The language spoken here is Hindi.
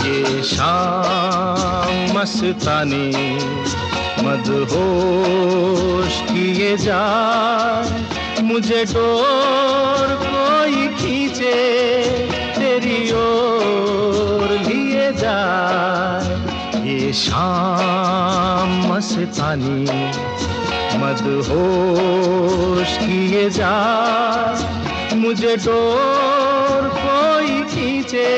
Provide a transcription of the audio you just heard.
ये शाम मस्तानी मदहोश किए जाए, मुझे डोर कोई खींचे तेरी ओर लिए जाए। ये शाम मस्तानी मदहोश किए जाए, मुझे डोर कोई खींचे